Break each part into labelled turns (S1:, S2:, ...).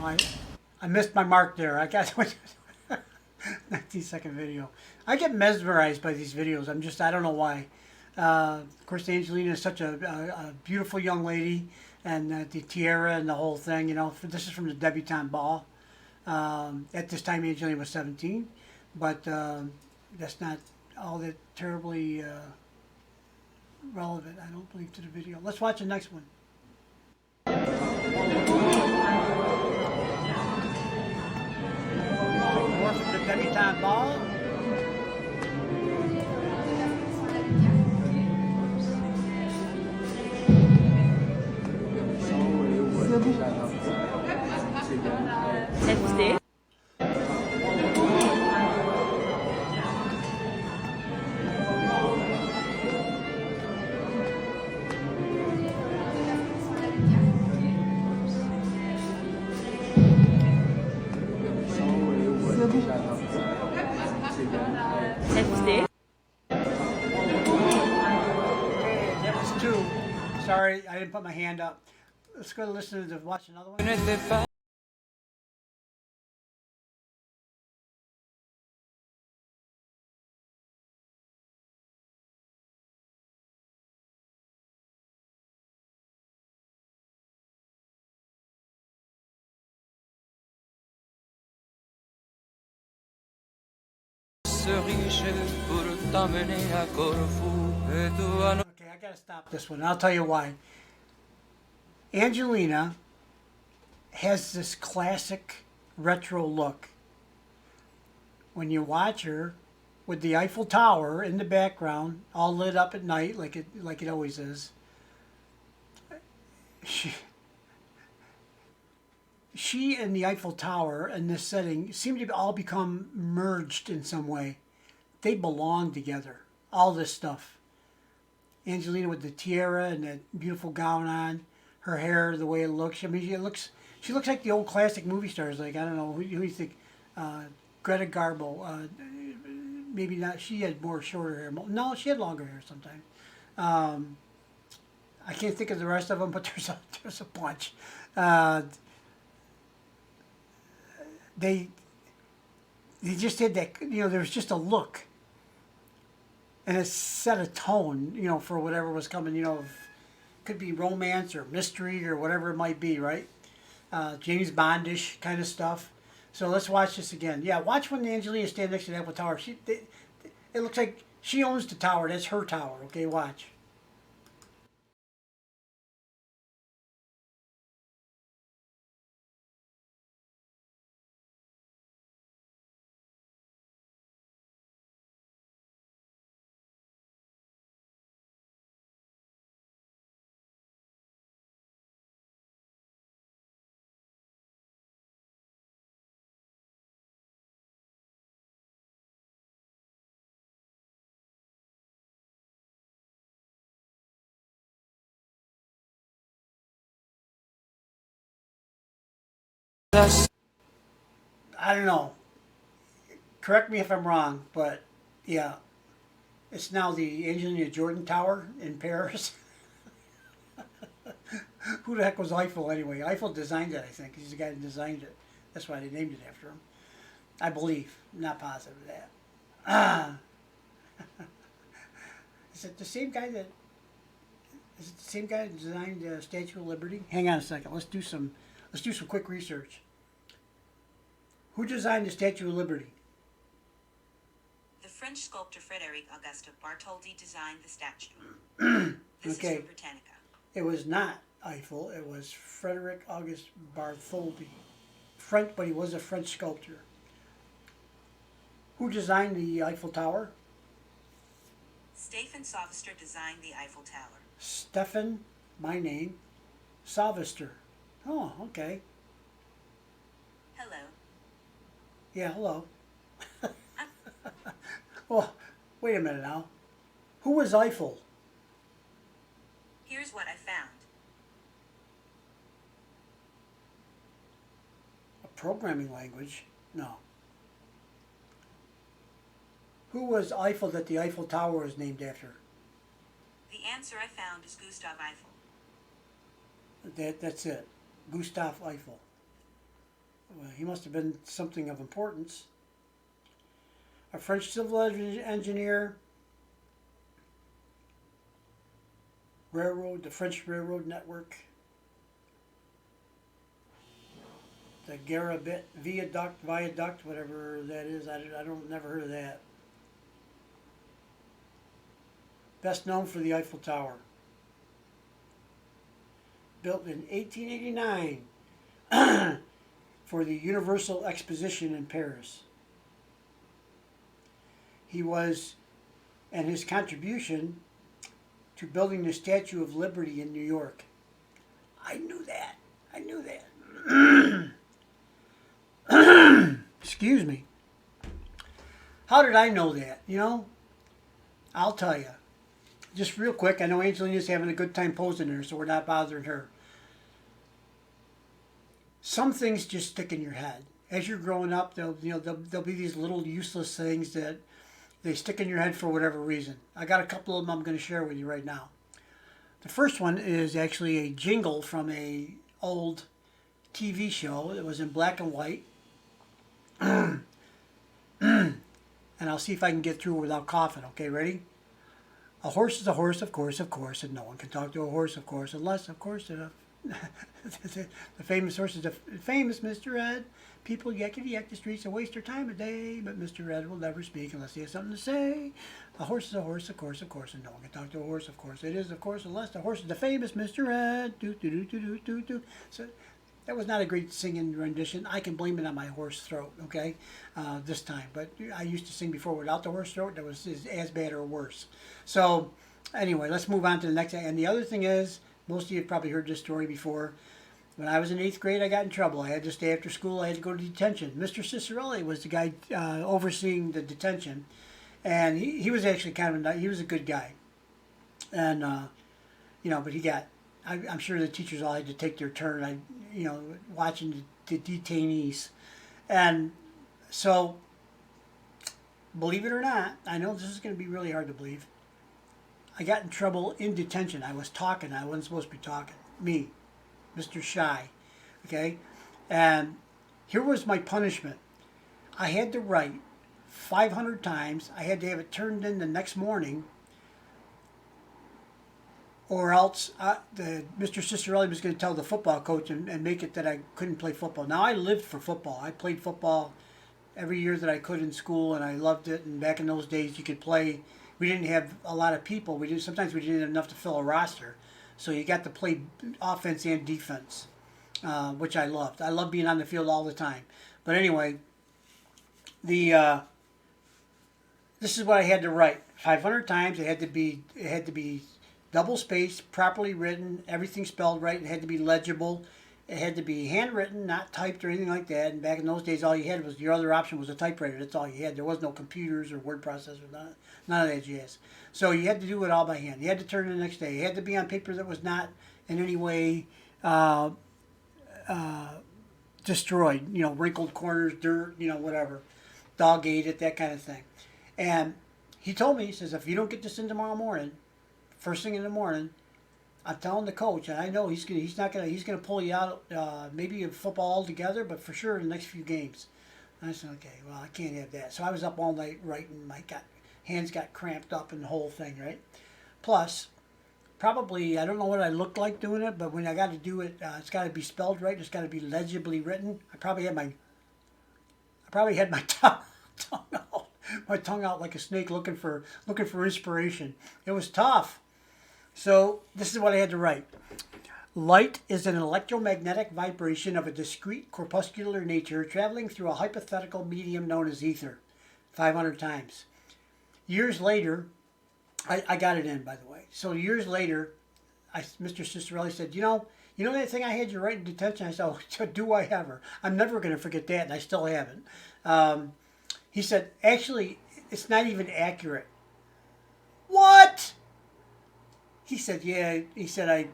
S1: I missed my mark there. I got 19-second video. I get mesmerized by these videos. I don't know why. Of course, Angelina is such a beautiful young lady, and the tiara and the whole thing. You know, this is from the Debutante ball. At this time, Angelina was 17, but that's not all that terribly relevant, I don't believe, to the video. Let's watch the next one. More from the Debutante ball.
S2: FT. FT.
S1: Okay, that was two. Sorry, I didn't put my hand up. Let's go listen to watch another one. Okay, I gotta stop this one. I'll tell you why. Angelina has this classic retro look. When you watch her with the Eiffel Tower in the background, all lit up at night like it always is. She and the Eiffel Tower in this setting seem to all become merged in some way. They belong together. All this stuff. Angelina with the tiara and that beautiful gown on, her hair, the way it looks. I mean, she looks like the old classic movie stars. Like, I don't know, who you think? Greta Garbo. Maybe not. She had more shorter hair. No, she had longer hair sometimes. I can't think of the rest of them, but there's a bunch. They just had that, you know, there was just a look. And it set a tone, you know, for whatever was coming, you know, could be romance or mystery or whatever it might be, right? James Bondish kind of stuff. So let's watch this again. Yeah, watch when Angelina stands next to the Eiffel Tower. It looks like she owns the tower. That's her tower. Okay, watch. I don't know. Correct me if I'm wrong, but yeah, it's now the Angelina Jordan Tower in Paris. Who the heck was Eiffel anyway? Eiffel designed it, I think. He's the guy that designed it. That's why they named it after him. I believe. I'm not positive of that. Is it the same guy that? Is it the same guy that designed the Statue of Liberty? Hang on a second. Let's do some quick research. Who designed the Statue of Liberty?
S3: The French sculptor Frédéric Auguste Bartholdi designed the statue. This
S1: Okay.
S3: is from Britannica.
S1: It was not Eiffel. It was Frédéric Auguste Bartholdi. French, but he was a French sculptor. Who designed the Eiffel Tower?
S3: Stefan Sovister designed the Eiffel Tower.
S1: Stefan, my name, Sovister. Oh, okay.
S3: Hello.
S1: Yeah, hello. Well, wait a minute now. Who was Eiffel?
S3: Here's what I found.
S1: A programming language? No. Who was Eiffel that the Eiffel Tower is named after?
S3: The answer I found is Gustave Eiffel.
S1: That's it. Gustave Eiffel. Well, he must have been something of importance. A French civil engineer, the French railroad network, the Garabit viaduct, whatever that is. I don't never heard of that. Best known for the Eiffel Tower, built in 1889 for the Universal Exposition in Paris. He was, and his contribution to building the Statue of Liberty in New York. I knew that. I knew that. Excuse me. How did I know that? You know, I'll tell you. Just real quick, I know Angelina's having a good time posing there, so we're not bothering her. Some things just stick in your head. As you're growing up, there'll be these little useless things that they stick in your head for whatever reason. I got a couple of them I'm going to share with you right now. The first one is actually a jingle from a old TV show. It was in black and white. And I'll see if I can get through it without coughing. Okay, ready? A horse is a horse, of course, and no one can talk to a horse, of course, unless, of course, the famous horse is the famous Mr. Ed. People yakety-yak the streets and waste their time a day, but Mr. Ed will never speak unless he has something to say. A horse is a horse, of course, and no one can talk to a horse, of course. It is, of course, unless the horse is the famous Mr. Ed. Do. So that was not a great singing rendition. I can blame it on my hoarse throat, okay, this time. But I used to sing before without the hoarse throat. That was as bad or worse. So anyway, let's move on to the next. And the other thing is, most of you have probably heard this story before. When I was in 8th grade, I got in trouble. I had to stay after school. I had to go to detention. Mr. Cicerelli was the guy overseeing the detention. And he was actually he was a good guy. And, but he got, I'm sure the teachers all had to take their turn, watching the detainees. And so, believe it or not, I know this is going to be really hard to believe. I got in trouble in detention. I was talking. I wasn't supposed to be talking. Me, Mr. Shy. Okay? And here was my punishment. I had to write 500 times. I had to have it turned in the next morning, or else Mr. Cicerelli was going to tell the football coach and make it that I couldn't play football. Now, I lived for football. I played football every year that I could in school, and I loved it. And back in those days, you could play. We didn't have a lot of people. Sometimes we didn't have enough to fill a roster. So you got to play offense and defense, which I loved. I loved being on the field all the time. But anyway, this is what I had to write 500 times. It had to be double spaced, properly written, everything spelled right. It had to be legible. It had to be handwritten, not typed or anything like that. And back in those days, all you had was, your other option was a typewriter. That's all you had. There was no computers or word processors, none of that jazz. So you had to do it all by hand. You had to turn it the next day. It had to be on paper that was not in any way destroyed. Wrinkled corners, dirt, whatever. Dog ate it, that kind of thing. And he told me, he says, if you don't get this in tomorrow morning, first thing in the morning, I'm telling the coach, and I know he's gonna pull you out, maybe in football altogether, but for sure in the next few games. And I said, okay, well, I can't have that. So I was up all night writing. My hands got cramped up and the whole thing, right? Plus, probably, I don't know what I looked like doing it, but when I got to do it, it's got to be spelled right. It's got to be legibly written. I probably had my tongue out like a snake, looking for inspiration. It was tough. So this is what I had to write. Light is an electromagnetic vibration of a discrete corpuscular nature traveling through a hypothetical medium known as ether. 500 times. Years later, I got it in, by the way. So years later, Mr. Cicerelli said, you know that thing I had you write in detention? I said, oh, do I ever? I'm never going to forget that, and I still haven't. He said, actually, it's not even accurate. What? He said, yeah. He said, I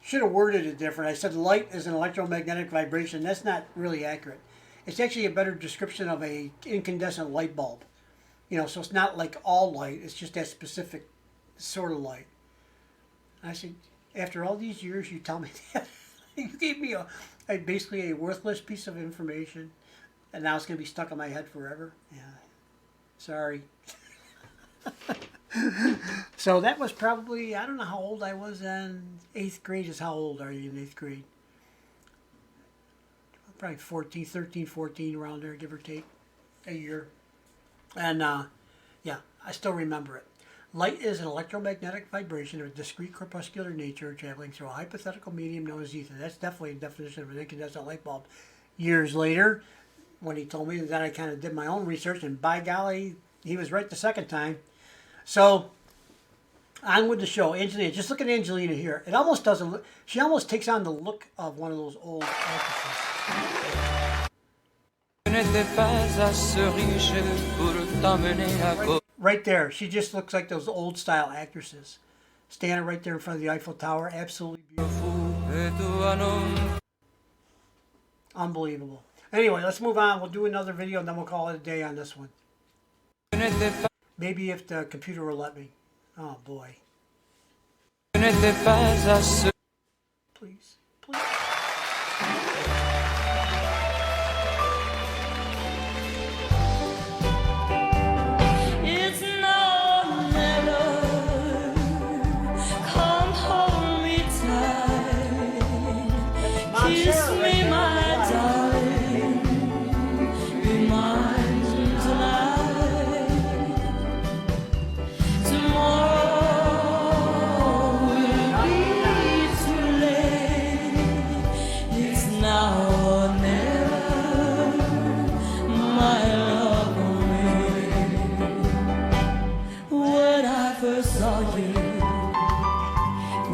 S1: should have worded it different. I said, light is an electromagnetic vibration. That's not really accurate. It's actually a better description of a incandescent light bulb. So it's not like all light. It's just that specific sort of light. I said, after all these years, you tell me that? You gave me basically a worthless piece of information, and now it's going to be stuck in my head forever. Yeah, sorry. So that was probably, I don't know how old I was in 8th grade. Is how old are you in 8th grade? Probably 14, 13, 14, around there, give or take a year. And yeah, I still remember it. Light is an electromagnetic vibration of a discrete corpuscular nature traveling through a hypothetical medium known as ether. That's definitely a definition of an incandescent light bulb. Years later, when he told me that, I kind of did my own research, and by golly, he was right the second time. So, on with the show. Angelina, just look at Angelina here. It almost doesn't look, she almost takes on the look of one of those old actresses. Right there. She just looks like those old style actresses. Standing right there in front of the Eiffel Tower. Absolutely beautiful. Unbelievable. Anyway, let's move on. We'll do another video and then we'll call it a day on this one. Maybe if the computer will let me. Oh boy. Please. Please.
S2: Kiss me, my darling, be mine tonight. Tomorrow will be too late. It's now or never, my love will. When I first saw you,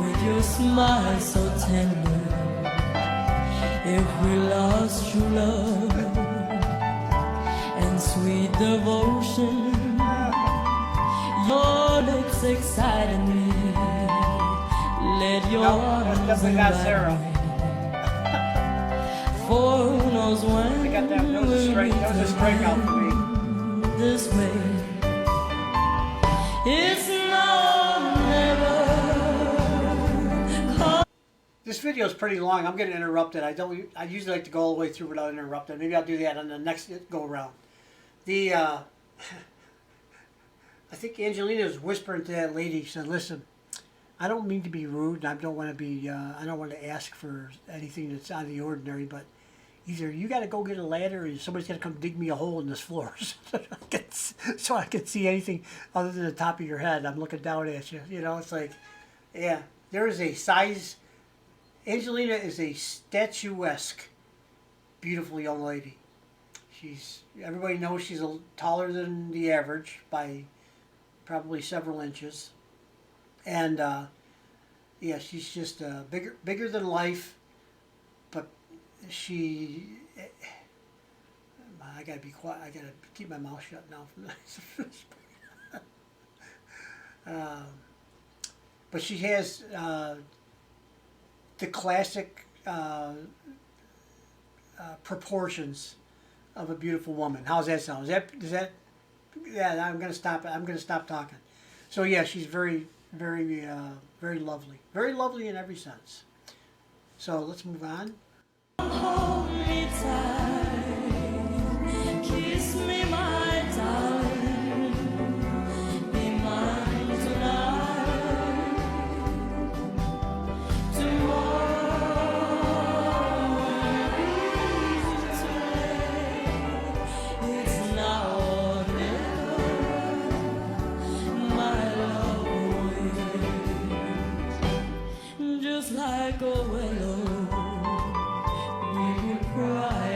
S2: with your smile so tender, if we lost true love and sweet devotion, your lips excited me. Let your arms invite me. For who knows when
S1: I got that. That was a strikeout for me.
S2: this way. It's now or never.
S1: This video is pretty long. I'm getting interrupted. I usually like to go all the way through without interrupting. Maybe I'll do that on the next go around. The I think Angelina was whispering to that lady. She said, "Listen, I don't mean to be rude. I don't want to be. I don't want to ask for anything that's out of the ordinary. But either you got to go get a ladder, or somebody's got to come dig me a hole in this floor so I can see anything other than the top of your head. I'm looking down at you. You know, it's like, yeah, there is a size." Angelina is a statuesque, beautiful young lady. Everybody knows she's taller than the average by probably several inches, and yeah, she's just bigger than life. But I gotta be quiet. I gotta keep my mouth shut now. But she has the classic proportions of a beautiful woman. How's that sound? Does that? Yeah, I'm gonna stop. I'm gonna stop talking. So yeah, she's very, very, very lovely. Very lovely in every sense. So let's move on.
S2: Hold me tight, kiss me, my darling, be mine tonight. Tomorrow will be too late. It's now or never, my love will. Just like a willow, we will cry.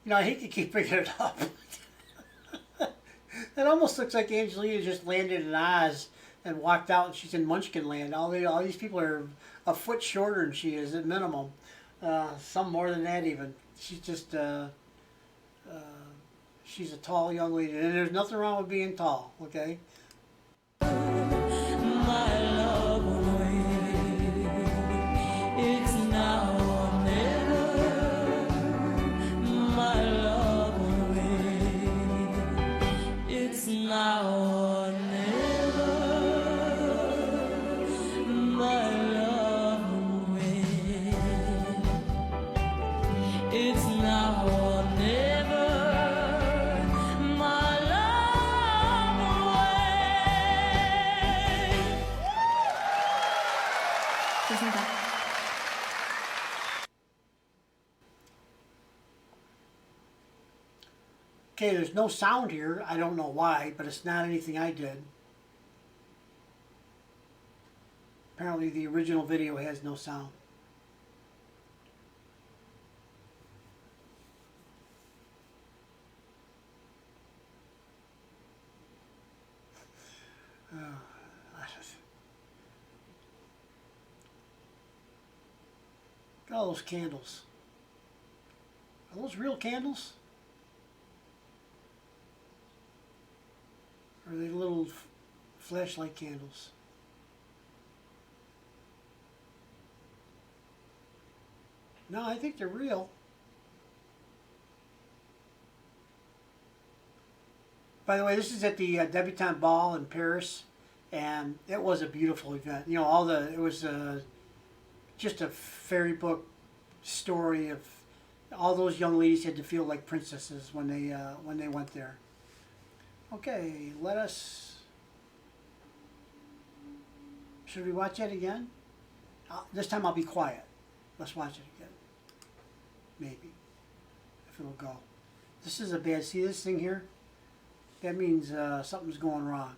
S1: You know, I hate to keep bringing it up. It almost looks like Angelina just landed in Oz and walked out and she's in Munchkin Land. All these people are a foot shorter than she is at minimum. Some more than that even. She's just, she's a tall young lady. And there's nothing wrong with being tall, okay?
S2: My love away. It's now or never. My love away. It's now or never. My love away. It's now or never. My love away.
S4: 좋습니다.
S1: Okay, there's no sound here. I don't know why, but it's not anything I did. Apparently the original video has no sound. Look at all those candles. Are those real candles? Or are they little flashlight candles? No, I think they're real. By the way, this is at the Debutante Ball in Paris, and it was a beautiful event. You know, it was just a fairy book story of all those young ladies had to feel like princesses when they went there. Okay, should we watch it again? This time I'll be quiet. Let's watch it again. Maybe, if it'll go. This is a bad, see this thing here? That means something's going wrong.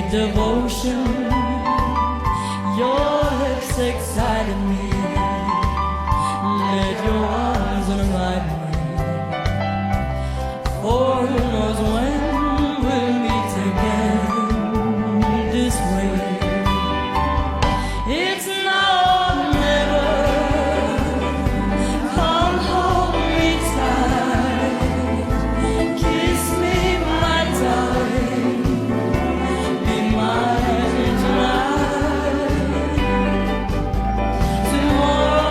S2: Devotion, your lips excited me. Let your arms unwind me. For who knows when we'll meet again this way. It's now or never. Come hold me tight. Kiss me, my darling. Be mine tonight. Tomorrow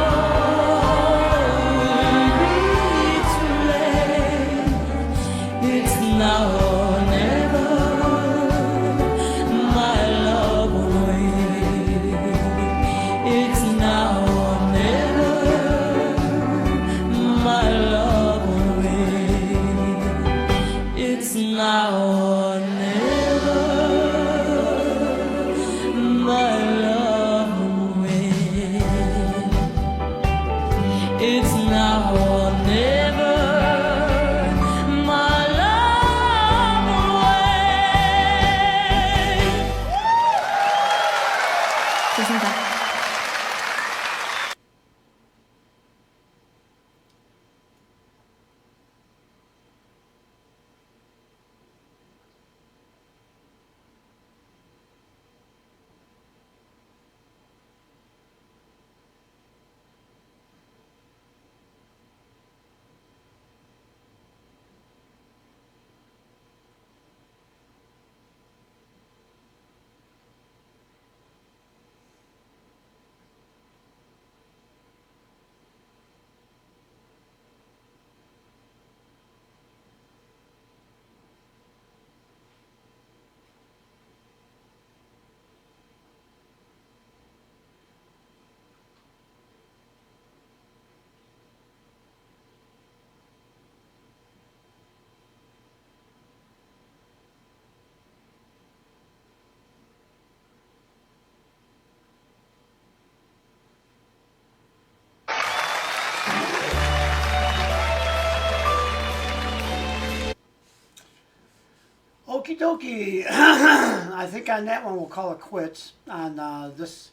S1: Okie dokie. I think on that one we'll call it quits on this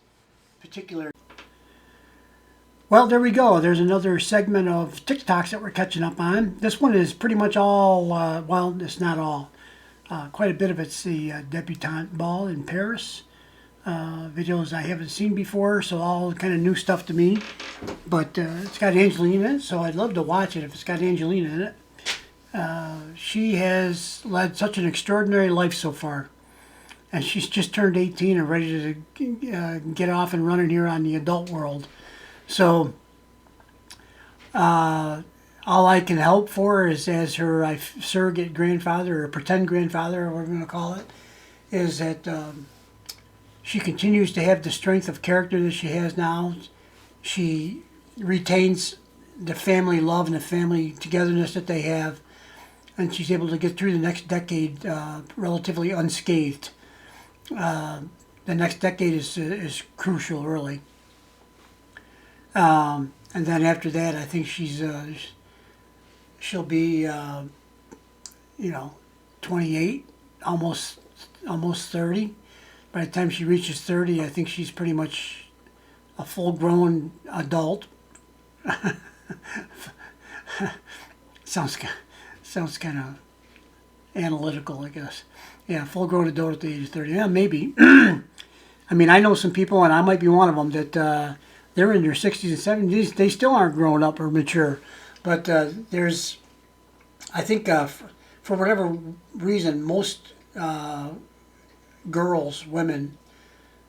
S1: particular. Well, there we go. There's another segment of TikToks that we're catching up on. This one is pretty much all, well, it's not all. Quite a bit of it's the Debutante ball in Paris. Videos I haven't seen before, so all kind of new stuff to me. But it's got Angelina in it, so I'd love to watch it if it's got Angelina in it. She has led such an extraordinary life so far. And she's just turned 18 and ready to get off and running here on the adult world. So, all I can hope for is, as her surrogate grandfather or pretend grandfather, or whatever we're going to call it, is that she continues to have the strength of character that she has now. She retains the family love and the family togetherness that they have, and she's able to get through the next decade relatively unscathed. The next decade is crucial, really. And then after that, I think she'll be, 28, almost 30. By the time she reaches 30, I think she's pretty much a full-grown adult. Sounds kind of analytical, I guess. Yeah, full-grown adult at the age of 30. Yeah, maybe. I mean, I know some people, and I might be one of them, that they're in their 60s and 70s. They still aren't grown up or mature. But there's, I think, for whatever reason, most girls, women,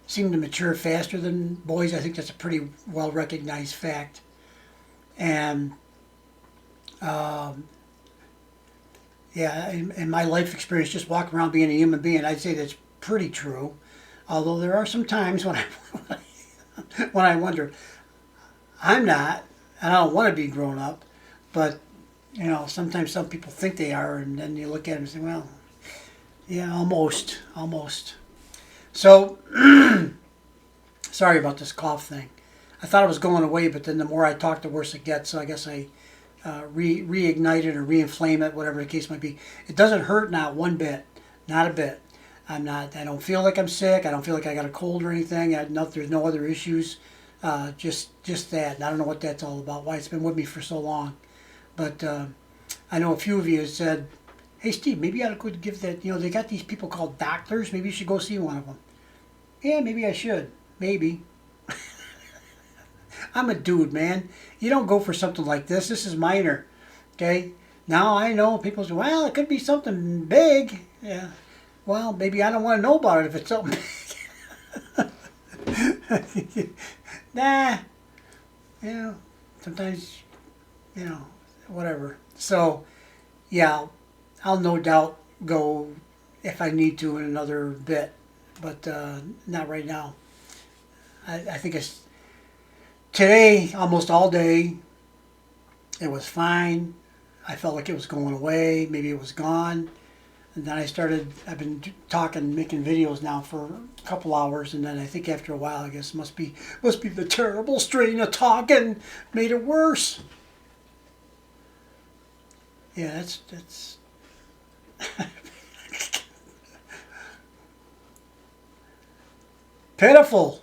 S1: seem to mature faster than boys. I think that's a pretty well-recognized fact. And, yeah, in my life experience, just walking around being a human being, I'd say that's pretty true. Although there are some times when when I wonder, I'm not, and I don't want to be grown up, but, sometimes some people think they are, and then you look at them and say, well, yeah, almost. So, sorry about this cough thing. I thought it was going away, but then the more I talk, the worse it gets, so I guess I reignite it or re-inflame it, whatever the case might be. It doesn't hurt, not one bit, not a bit. I don't feel like I'm sick. I don't feel like I got a cold or anything. There's no other issues. Just that. And I don't know what that's all about, why it's been with me for so long. But I know a few of you have said, hey, Steve, maybe you ought to go give that, they got these people called doctors. Maybe you should go see one of them. Yeah, maybe I should. Maybe. I'm a dude, man. You don't go for something like this. This is minor. Okay? Now I know people say, well, it could be something big. Yeah. Well, maybe I don't want to know about it if it's something big. Nah. Sometimes, whatever. So, yeah, I'll no doubt go if I need to in another bit, but not right now. I think it's today, almost all day, it was fine. I felt like it was going away. Maybe it was gone. And then I've been talking, making videos now for a couple hours, and then I think after a while, I guess must be the terrible strain of talking made it worse. Yeah, that's pitiful.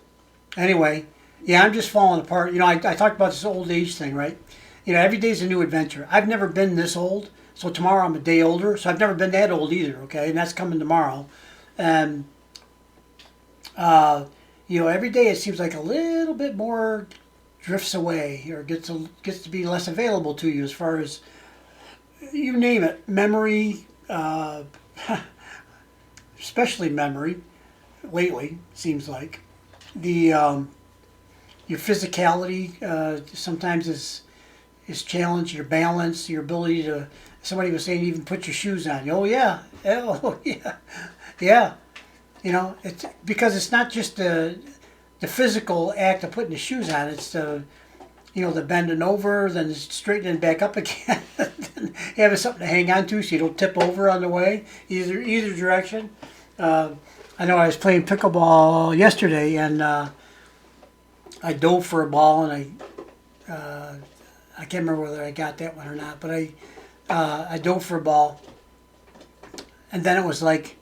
S1: Anyway, yeah, I'm just falling apart. I talked about this old age thing, right? Every day's a new adventure. I've never been this old. So tomorrow I'm a day older, so I've never been that old either, okay? And that's coming tomorrow. And, every day it seems like a little bit more drifts away or gets to be less available to you as far as, you name it, memory, especially memory, lately, seems like. Your physicality sometimes is challenged, your balance, your ability to. Somebody was saying even put your shoes on. Oh yeah, yeah. It's because it's not just the physical act of putting the shoes on. It's the bending over, then straightening back up again, having something to hang on to so you don't tip over on the way. Either direction. I know I was playing pickleball yesterday, and I dove for a ball, and I can't remember whether I got that one or not, but I dove for a ball, and then it was like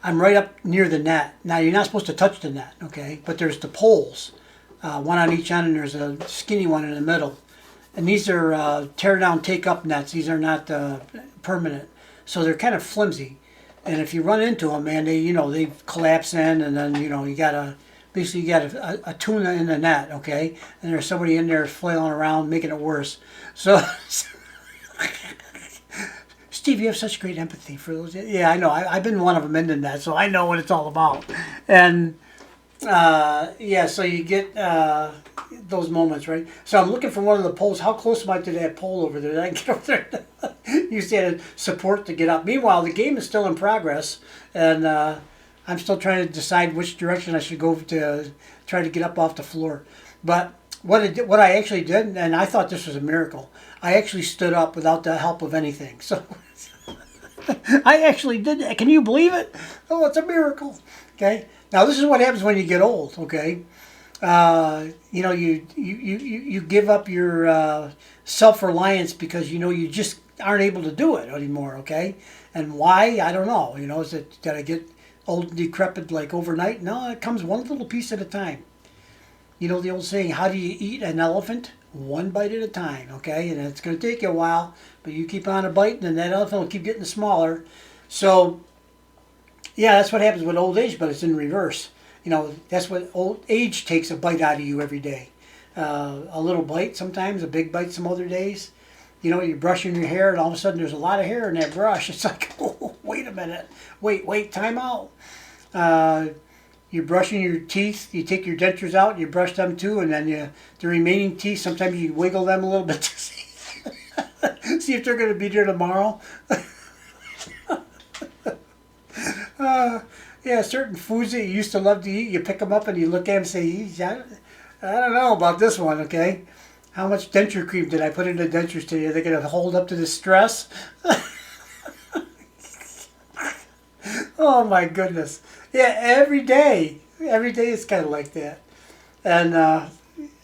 S1: I'm right up near the net. Now you're not supposed to touch the net, okay? But there's the poles, one on each end, and there's a skinny one in the middle. And these are tear down, take up nets. These are not permanent, so they're kind of flimsy. And if you run into them, man, they collapse in, and then you gotta basically you got a tuna in the net, okay? And there's somebody in there flailing around, making it worse. So. Steve, you have such great empathy for those. Yeah, I know. I've been one of them in that, so I know what it's all about. And yeah, so you get those moments, right? So I'm looking for one of the poles. How close am I to that pole over there? Did I get over there? You said support to get up. Meanwhile, the game is still in progress, and I'm still trying to decide which direction I should go to try to get up off the floor. But what I actually did, and I thought this was a miracle, I actually stood up without the help of anything. So I actually did that. Can you believe it? Oh, it's a miracle. Okay. Now this is what happens when you get old. Okay. You give up your self-reliance because you just aren't able to do it anymore. Okay. And why? I don't know. Is it that I get old and decrepit like overnight? No, it comes one little piece at a time. The old saying, how do you eat an elephant? One bite at a time, okay? And it's going to take you a while, but you keep on a bite, and that elephant will keep getting smaller. So, yeah, that's what happens with old age, but it's in reverse. That's what old age takes, a bite out of you every day. A little bite sometimes, a big bite some other days. You're brushing your hair, and all of a sudden there's a lot of hair in that brush. It's like, oh, wait a minute. Wait, time out. You're brushing your teeth, you take your dentures out, you brush them too, and then the remaining teeth, sometimes you wiggle them a little bit to see if they're going to be there tomorrow. Yeah, certain foods that you used to love to eat, you pick them up and you look at them and say, I don't know about this one, okay? How much denture cream did I put in the dentures today? Are they going to hold up to the stress? Oh my goodness. Yeah, every day it's kind of like that. And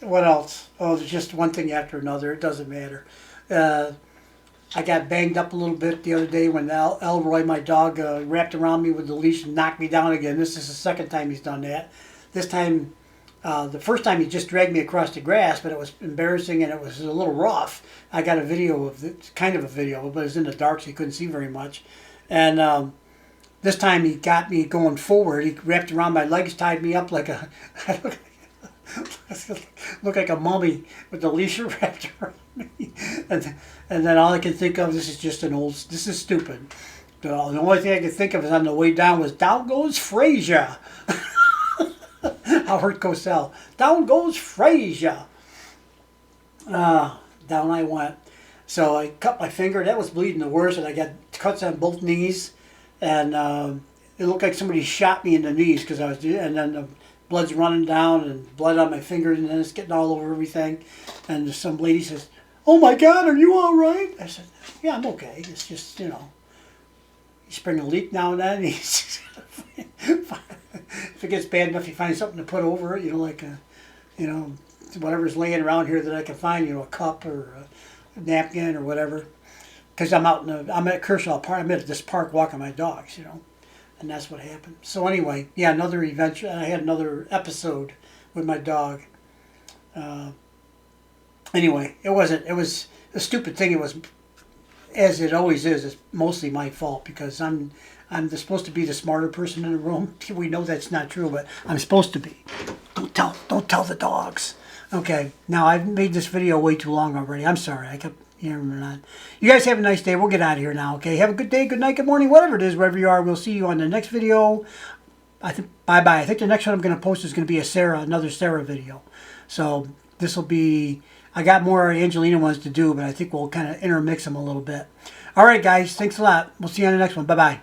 S1: what else? Oh, there's just one thing after another. It doesn't matter. I got banged up a little bit the other day when Elroy, my dog, wrapped around me with the leash and knocked me down again. This is the second time he's done that. This time, the first time he just dragged me across the grass, but it was embarrassing and it was a little rough. I got a video of it, kind of a video, but it was in the dark so you couldn't see very much. And this time he got me going forward. He wrapped around my legs, tied me up like a look like a mummy with the leash wrapped around me. And then all I can think of, this is stupid. The only thing I could think of is on the way down was, down goes Frasier. Howard Cosell. Down goes Frasier. Down I went. So I cut my finger. That was bleeding the worst, and I got cuts on both knees. And it looked like somebody shot me in the knees because and then the blood's running down and blood on my fingers, and then it's getting all over everything. And some lady says, "Oh my God, are you all right?" I said, "Yeah, I'm okay. It's just, you spring a leak now and then." If it gets bad enough, you find something to put over it, like whatever's laying around here that I can find, a cup or a napkin or whatever. Because I'm at Kershaw Park. I'm at this park walking my dogs, and that's what happened. So anyway, yeah, another event. I had another episode with my dog. Anyway, it was a stupid thing. It was, as it always is. It's mostly my fault because I'm supposed to be the smarter person in the room. We know that's not true, but I'm supposed to be. Don't tell the dogs. Okay, now I've made this video way too long already. I'm sorry. I kept. You guys have a nice day. We'll get out of here now, okay? Have a good day, good night, good morning, whatever it is, wherever you are. We'll see you on the next video. Bye-bye. I think the next one I'm going to post is going to be another Sarah video. So this will be, I got more Angelina ones to do, but I think we'll kind of intermix them a little bit. All right, guys. Thanks a lot. We'll see you on the next one. Bye-bye.